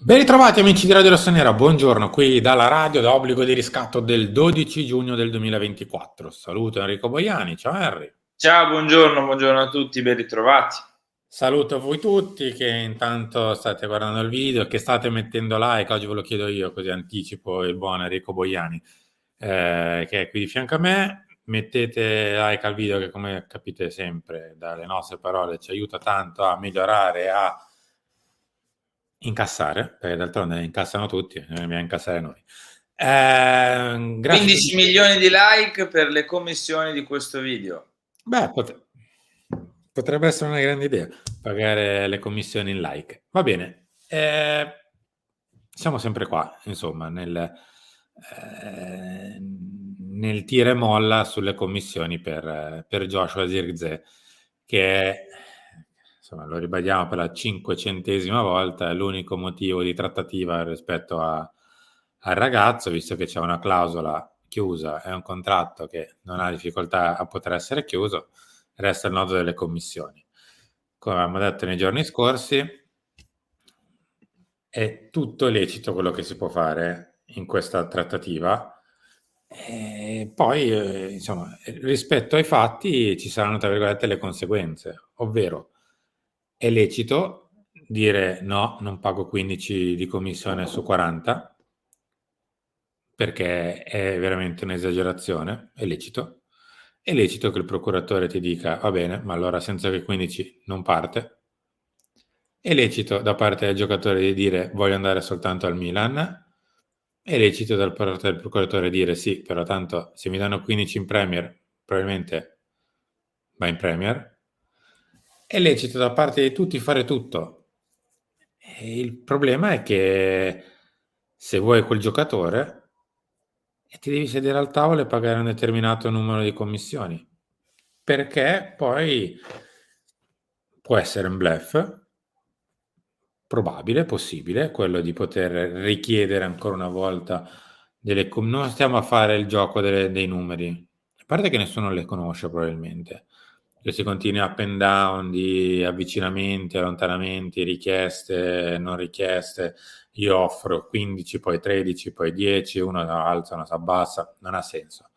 Ben ritrovati amici di Radio Rossonera, buongiorno, qui dalla radio da obbligo di riscatto del 12 giugno del 2024. Saluto Enrico Boiani, ciao Henry. Ciao, buongiorno a tutti, ben ritrovati. Saluto voi tutti che intanto state guardando il video e che state mettendo like, oggi ve lo chiedo io così anticipo il buon Enrico Boiani che è qui di fianco a me. Mettete like al video che come capite sempre dalle nostre parole ci aiuta tanto a migliorare, a incassare, perché d'altronde incassano tutti, dobbiamo incassare noi. Grazie a 15 tutti. milioni di like per le commissioni di questo video. Beh, potrebbe essere una grande idea pagare le commissioni in like. Va bene, siamo sempre qua, insomma, nel tira e molla sulle commissioni per Joshua Zirkzee, che è, insomma, lo ribadiamo per la 500ª volta, è l'unico motivo di trattativa rispetto al ragazzo, visto che c'è una clausola chiusa, è un contratto che non ha difficoltà a poter essere chiuso, resta il nodo delle commissioni. Come abbiamo detto nei giorni scorsi, è tutto lecito quello che si può fare in questa trattativa. E poi, insomma, rispetto ai fatti ci saranno, tra virgolette, le conseguenze, ovvero è lecito dire no, non pago 15 di commissione su 40, perché è veramente un'esagerazione, è lecito. È lecito che il procuratore ti dica va bene, ma allora senza che 15 non parte. È lecito da parte del giocatore di dire voglio andare soltanto al Milan. È lecito da parte del procuratore dire sì, però tanto se mi danno 15 in Premier, probabilmente va in Premier. È lecito da parte di tutti fare tutto. E il problema è che se vuoi quel giocatore ti devi sedere al tavolo e pagare un determinato numero di commissioni, perché poi può essere un bluff, probabile, possibile, quello di poter richiedere ancora una volta non stiamo a fare il gioco dei numeri, a parte che nessuno le conosce probabilmente, questi continui up and down di avvicinamenti, allontanamenti, richieste, non richieste, io offro 15, poi 13, poi 10, uno alza, uno si abbassa, non ha senso.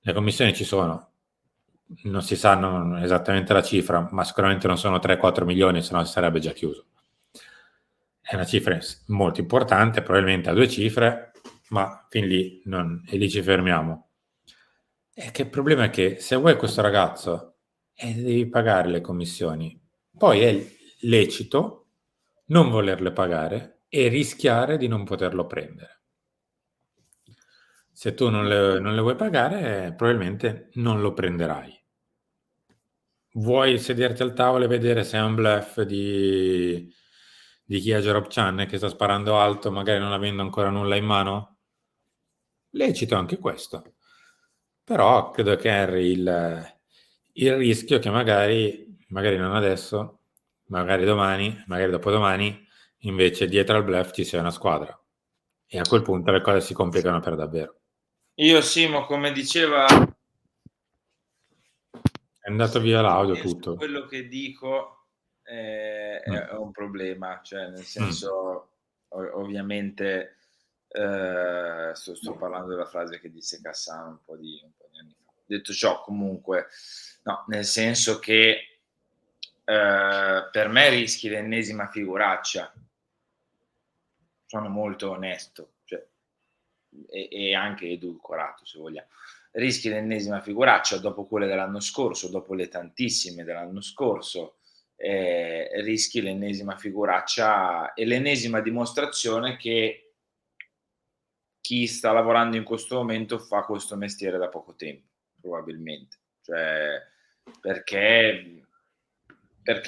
Le commissioni ci sono, non si sanno esattamente la cifra, ma sicuramente non sono 3-4 milioni, se no si sarebbe già chiuso. È una cifra molto importante, probabilmente a 2 cifre, ma fin lì, e lì ci fermiamo. E che il problema è che se vuoi questo ragazzo devi pagare le commissioni, poi è lecito non volerle pagare e rischiare di non poterlo prendere. Se tu non le vuoi pagare, probabilmente non lo prenderai. Vuoi sederti al tavolo e vedere se è un bluff di chi è Jerob Chan che sta sparando alto, magari non avendo ancora nulla in mano? Lecito anche questo. Però credo che Henry il rischio che magari non adesso, magari domani, magari dopodomani, invece dietro al bluff ci sia una squadra. E a quel punto le cose si complicano per davvero. Io Simo, come diceva, È andato via l'audio su tutto. quello che dico Mm. è un problema, cioè nel Mm. senso, ovviamente, sto parlando della frase che disse Cassano un po' di anni fa. Detto ciò, comunque, no, nel senso che per me rischi l'ennesima figuraccia. Sono molto onesto, cioè, e anche edulcorato, se vogliamo. Rischi l'ennesima figuraccia dopo quelle dell'anno scorso, dopo le tantissime dell'anno scorso, rischi l'ennesima figuraccia e l'ennesima dimostrazione che chi sta lavorando in questo momento fa questo mestiere da poco tempo, probabilmente. Cioè, perché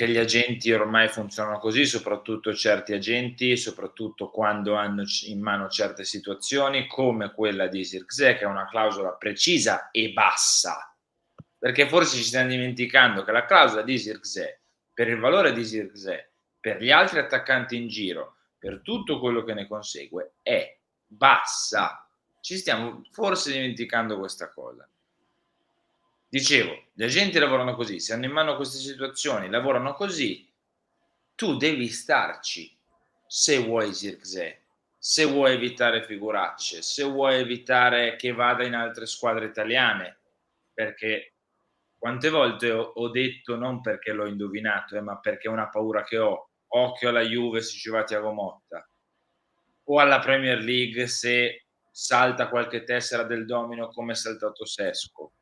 gli agenti ormai funzionano così, soprattutto certi agenti, soprattutto quando hanno in mano certe situazioni, come quella di Zirkzee, che è una clausola precisa e bassa. Perché forse ci stiamo dimenticando che la clausola di Zirkzee, per il valore di Zirkzee, per gli altri attaccanti in giro, per tutto quello che ne consegue, è bassa. Ci stiamo forse dimenticando questa cosa. Dicevo, gli agenti lavorano così, se hanno in mano queste situazioni, lavorano così, tu devi starci. se vuoi Zirkzee, se vuoi evitare figuracce, se vuoi evitare che vada in altre squadre italiane, perché quante volte ho detto, non perché l'ho indovinato, ma perché è una paura che ho, occhio alla Juve se ci va Thiago Motta, o alla Premier League se salta qualche tessera del domino come è saltato Sesko.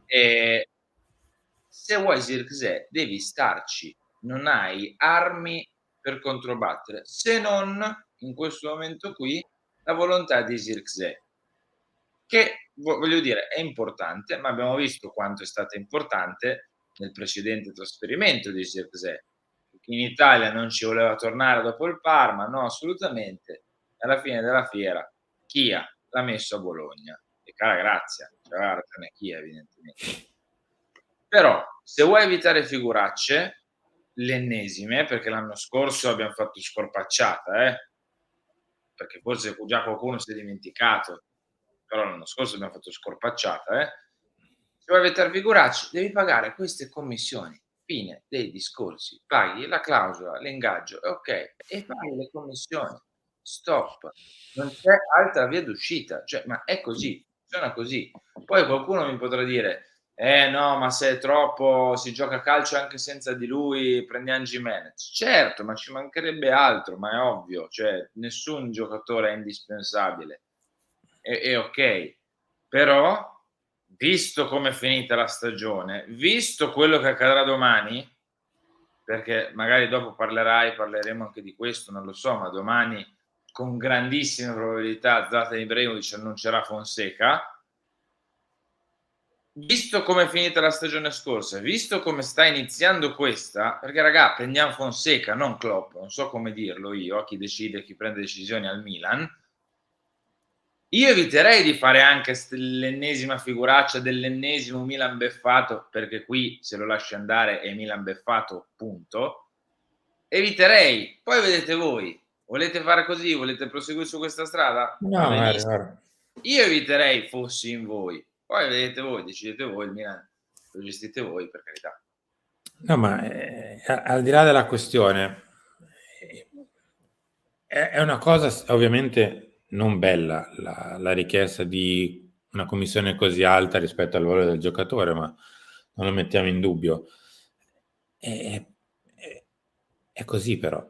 Se vuoi Zirkzee devi starci, non hai armi per controbattere, se non, in questo momento qui, la volontà di Zirkzee, che voglio dire è importante, ma abbiamo visto quanto è stata importante nel precedente trasferimento di Zirkzee. In Italia non ci voleva tornare dopo il Parma, no, assolutamente. Alla fine della fiera Chia l'ha messo a Bologna e cara grazia, c'aveva ragione Chia evidentemente. Però se vuoi evitare figuracce, l'ennesime, perché l'anno scorso abbiam fatto scorpacciata, perché forse già qualcuno si è dimenticato, però l'anno scorso abbiam fatto scorpacciata, se vuoi evitare figuracce devi pagare queste commissioni. Fine dei discorsi. Paghi la clausola, l'ingaggio, okay, e paghi le commissioni. Stop. Non c'è altra via d'uscita, cioè, ma è così, funziona così. Poi qualcuno mi potrà dire: no, ma se è troppo si gioca a calcio anche senza di lui, prendiam Gimenez. Certo, ma ci mancherebbe altro, ma è ovvio, cioè nessun giocatore è indispensabile. È okay. Però, visto com'è finita la stagione, visto quello che accadrà domani, perché magari dopo parleremo anche di questo, non lo so, ma domani con grandissime probabilità Zlatan Ibrahimovic annuncerà Fonseca. Visto come è finita la stagione scorsa, visto come sta iniziando questa, perché ragà prendiam Fonseca, non Klopp, non so come dirlo io a chi decide, chi prende decisioni al Milan. Io eviterei di fare anche l'ennesima figuraccia dell'ennesimo Milan beffato, perché qui se lo lasci andare è Milan beffato, punto. Eviterei, poi vedete voi. Volete fare così? Volete proseguire su questa strada? No, Va guarda, benissimo. guarda. Io eviterei fossi in voi. Poi vedete voi, decidete voi, il Milan lo gestite voi, per carità. No, ma al di là della questione, è una cosa ovviamente non bella la richiesta di una commissione così alta rispetto al valore del giocatore, ma non lo mettiamo in dubbio. È, è- è così però.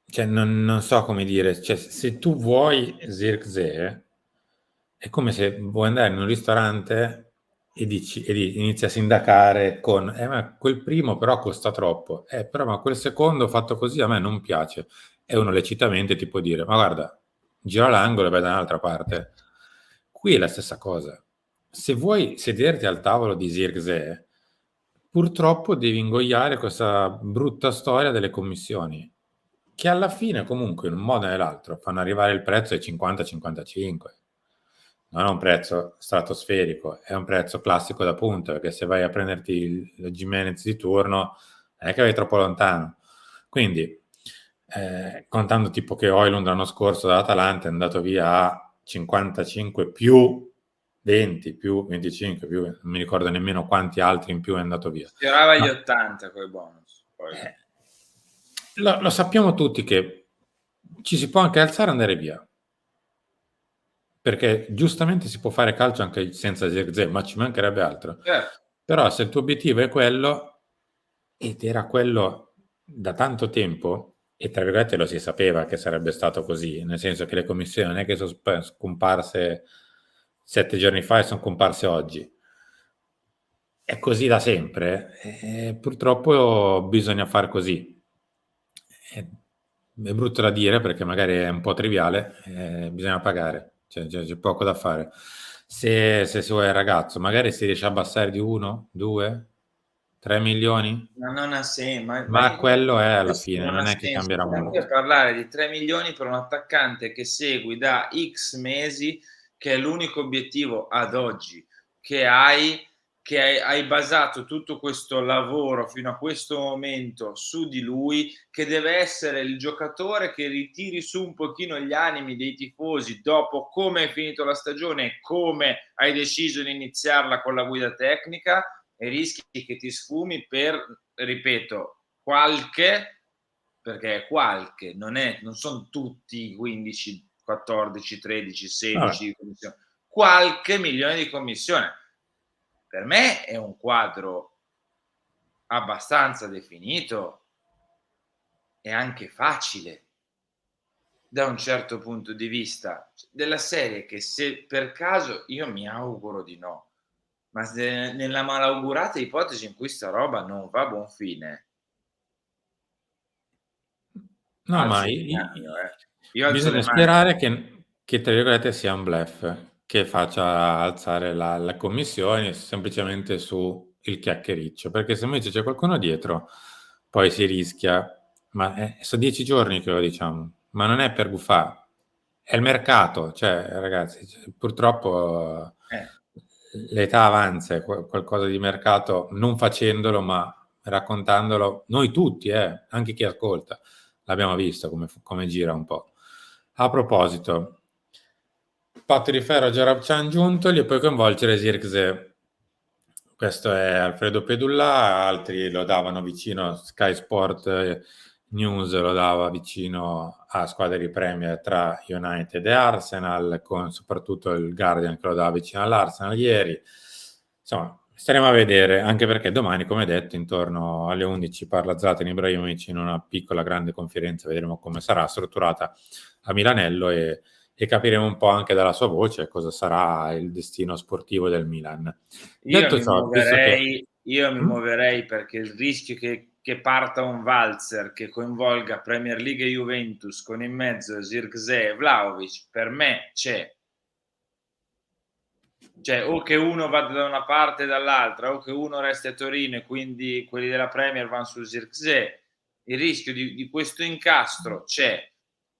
Cioè, non so come dire, cioè, se tu vuoi Zirkzee, è come se vuoi andare in un ristorante e inizi a sindacare con, ma quel primo però costa troppo, però ma quel secondo fatto così a me non piace. E uno lecitamente ti può dire, ma guarda, gira l'angolo e vai da un'altra parte. Qui è la stessa cosa. Se vuoi sederti al tavolo di Zirkzee, purtroppo devi ingoiare questa brutta storia delle commissioni, che alla fine comunque in un modo o nell'altro fanno arrivare il prezzo ai 50-55. Non è un prezzo stratosferico, è un prezzo classico da punta, perché se vai a prenderti il Gimenez di turno non è che vai troppo lontano. Quindi, contando tipo che Højlund l'anno scorso dall'Atalanta è andato via a 55 più 20, più 25, più, non mi ricordo nemmeno quanti altri in più è andato via. Sfiorava gli Ma 80 coi bonus. Poi. lo sappiamo tutti che ci si può anche alzare e andare via. Perché giustamente si può fare calcio anche senza Zirkzee, ma ci mancherebbe altro. Certo. Però se il tuo obiettivo è quello, ed era quello da tanto tempo, e tra virgolette lo si sapeva che sarebbe stato così, nel senso che le commissioni non è che sono scomparse 7 giorni fa e sono comparse oggi. È così da sempre, e purtroppo bisogna far così. È, è brutto da dire perché magari è un po' triviale, bisogna pagare, c'è poco da fare. Se si vuole il ragazzo, magari si riesce a abbassare di 1, 2, 3 milioni, Ma non ha ma quello è alla questo fine, non ha non è che senso. cambierà Stiamo qui a molto. parlare di 3 milioni per un attaccante che segui da X mesi, che è l'unico obiettivo ad oggi che hai basato tutto questo lavoro fino a questo momento su di lui, che deve essere il giocatore che ritiri su un pochino gli animi dei tifosi dopo come hai finito la stagione e come hai deciso di iniziarla con la guida tecnica, e rischi che ti sfumi per, ripeto, qualche perché è qualche, non sono tutti 15, 14, 13, Vabbè. 16 di commissione, qualche milione di commissione. Per me è un quadro abbastanza definito e anche facile da un certo punto di vista, della serie che se per caso io mi auguro di no, ma se nella malaugurata ipotesi in cui sta roba non va a buon fine, No, ma alzo le mani io, Io alzo le bisogna mani. sperare che tra virgolette sia un bluff, che faccia alzare la commissione semplicemente su il chiacchiericcio, perché se invece c'è qualcuno dietro, poi si rischia, ma sono 10 giorni che lo diciamo, ma non è per buffare, è il mercato, cioè ragazzi, purtroppo Eh. l'età avanza, è qualcosa di mercato, non facendolo, ma raccontandolo, noi tutti, anche chi ascolta, l'abbiamo visto come gira un po'. A proposito, patto di ferro Jarabcian Giuntoli e poi coinvolgere Zirkzee. Questo è Alfredo Pedulla, altri lo davano vicino, Sky Sport News lo dava vicino a squadre di Premier tra United e Arsenal, con soprattutto il Guardian che lo dava vicino all'Arsenal ieri. Insomma, staremo a vedere, anche perché domani, come detto, intorno alle 11 parla Zlatan Ibrahimovic in una piccola grande conferenza, vedremo come sarà strutturata a Milanello e capiremo un po' anche dalla sua voce cosa sarà il destino sportivo del Milan. Io Detto mi ciò, visto che... muoverei io mi Mm? muoverei perché il rischio che parta un valzer che coinvolga Premier League e Juventus con in mezzo Zirkzee e Vlahovic, per me c'è. Cioè, o che uno vada da una parte e dall'altra, o che uno resti a Torino e quindi quelli della Premier van sul Zirkzee. Il rischio di questo incastro c'è.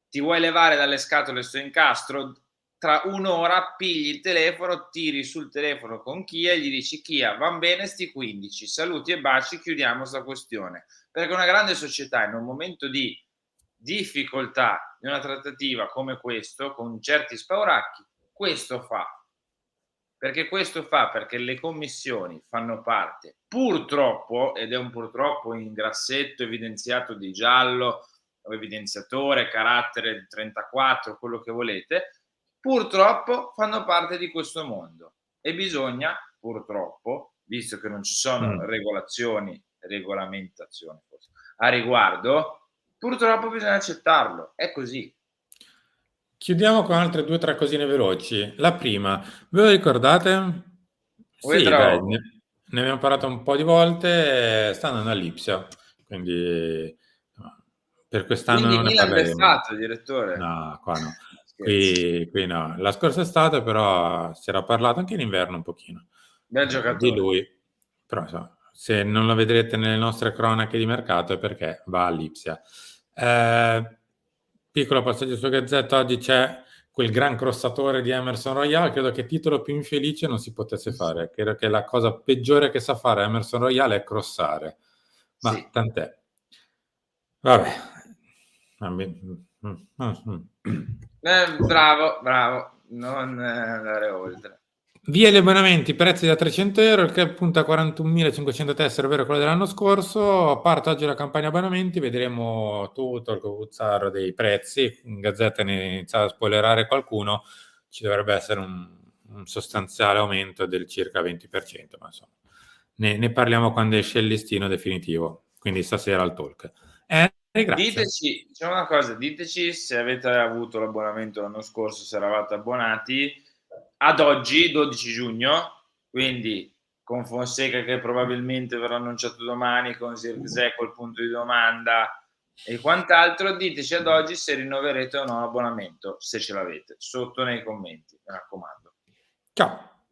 Ti vuoi levare dalle scatole 'sto incastro? Tra 1 ora pigli il telefono, tiri sul telefono con Kia e gli dici: "Kia, van bene 'sti 15, saluti e baci, chiudiamo 'sta questione". Perché una grande società in un momento di difficoltà di una trattativa come questo, con certi spauracchi, questo fa. Perché questo fa? Perché le commissioni fanno parte, purtroppo, ed è un purtroppo in grassetto evidenziato di giallo o evidenziatore, carattere 34, quello che volete, purtroppo fanno parte di questo mondo e bisogna, purtroppo, visto che non ci sono Mm. regolazioni, regolamentazioni forse, a riguardo, purtroppo bisogna accettarlo, è così. Chiudiamo con altre 2 o 3 cosine veloci. La prima, ve lo ricordate? Sì, dai, Uedraogo, ne abbiamo parlato un po' di volte, sta andando a Lipsia, quindi no, per quest'anno quindi non ne Milan parleremo. beffato, direttore. No, qua no. Scherzo. Qui no. La scorsa estate però si era parlato anche in inverno un pochino Bel di giocatore. lui, però insomma, se non lo vedrete nelle nostre cronache di mercato è perché va a Lipsia. Piccolo passaggio su Gazzetta, oggi c'è quel gran crossatore di Emerson Royale, credo che titolo più infelice non si potesse fare, credo che la cosa peggiore che sa fare Emerson Royale è crossare, ma Sì. tant'è. Vabbè. Bravo, bravo, non andare oltre. Via gli abbonamenti, prezzi da 300 euro, il club punta a 41.500 tessere, ovvero quello dell'anno scorso. Parte oggi la campagna abbonamenti, vedremo tutto il covuzzaro dei prezzi. In Gazzetta ne iniziava a spoilerare qualcuno, ci dovrebbe essere un sostanziale aumento del circa 20%, ma insomma, ne parliamo quando esce il listino definitivo, quindi stasera al talk. Grazie. Diteci, c'è una cosa, diteci se avete avuto l'abbonamento l'anno scorso, se eravate abbonati, ad oggi, 12 giugno, quindi con Fonseca che probabilmente verrà annunciato domani, con Zirkzee col punto di domanda e quant'altro, diteci ad oggi se rinnoverete o no l'abbonamento, se ce l'avete, sotto nei commenti, mi raccomando. Ciao.